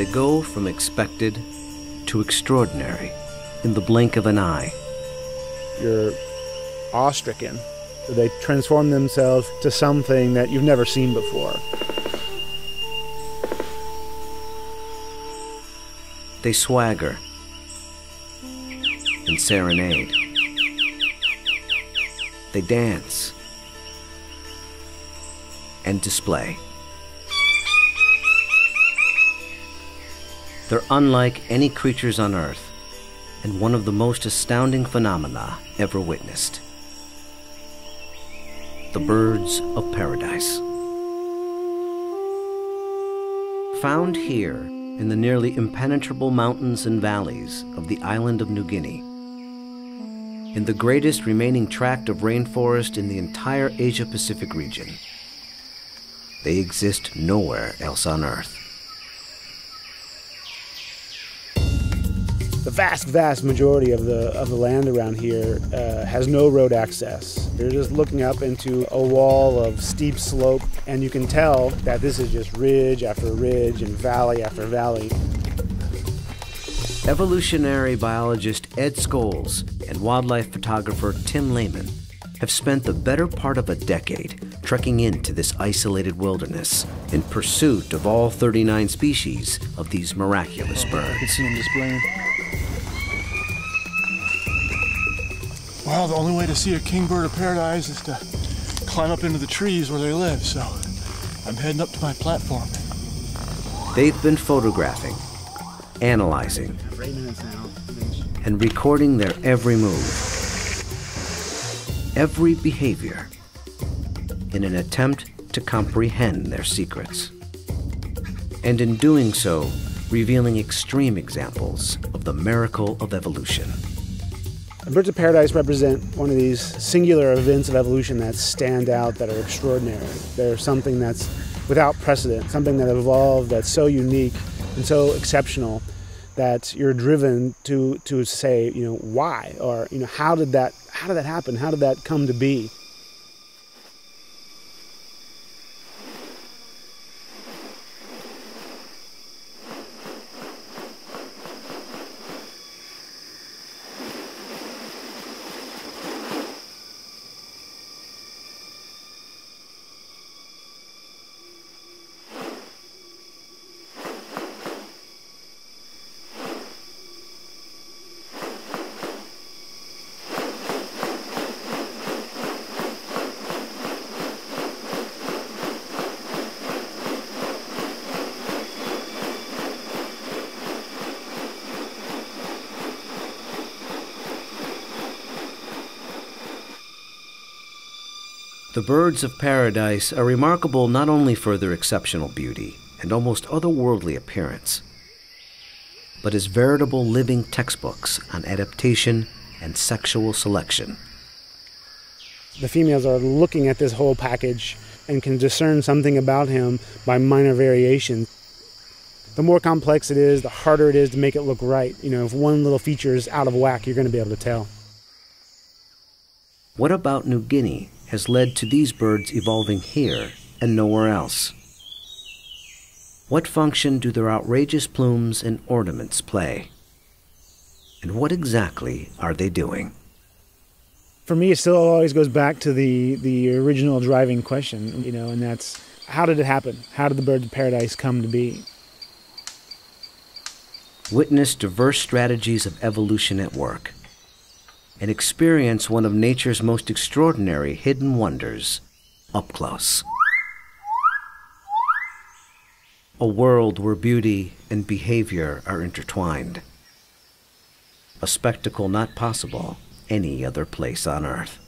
They go from expected to extraordinary in the blink of an eye. You're awe-stricken. They transform themselves to something that you've never seen before. They swagger and serenade. They dance and display. They're unlike any creatures on Earth, and one of the most astounding phenomena ever witnessed. The birds of paradise. Found here in the nearly impenetrable mountains and valleys of the island of New Guinea, in the greatest remaining tract of rainforest in the entire Asia-Pacific region. They exist nowhere else on Earth. The vast majority of the land around here has no road access. You're just looking up into a wall of steep slope, and you can tell that this is just ridge after ridge and valley after valley. Evolutionary biologist Ed Scholes and wildlife photographer Tim Lehman have spent the better part of a decade trekking into this isolated wilderness in pursuit of all 39 species of these miraculous birds. You can see them displaying. Well, the only way to see a kingbird of paradise is to climb up into the trees where they live, so I'm heading up to my platform. They've been photographing, analyzing, and recording their every move, every behavior, in an attempt to comprehend their secrets. And in doing so, revealing extreme examples of the miracle of evolution. Birds of paradise represent one of these singular events of evolution that stand out, that are extraordinary. They're something that's without precedent, something that evolved that's so unique and so exceptional that you're driven to say, why, or how did that happen? How did that come to be? The birds of paradise are remarkable not only for their exceptional beauty and almost otherworldly appearance, but as veritable living textbooks on adaptation and sexual selection. The females are looking at this whole package and can discern something about him by minor variation. The more complex it is, the harder it is to make it look right. If one little feature is out of whack, you're going to be able to tell. What about New Guinea has led to these birds evolving here and nowhere else? What function do their outrageous plumes and ornaments play? And what exactly are they doing? For me, it still always goes back to the original driving question, and that's, how did it happen? How did the birds of paradise come to be? Witness diverse strategies of evolution at work, and experience one of nature's most extraordinary hidden wonders up close. A world where beauty and behavior are intertwined. A spectacle not possible any other place on Earth.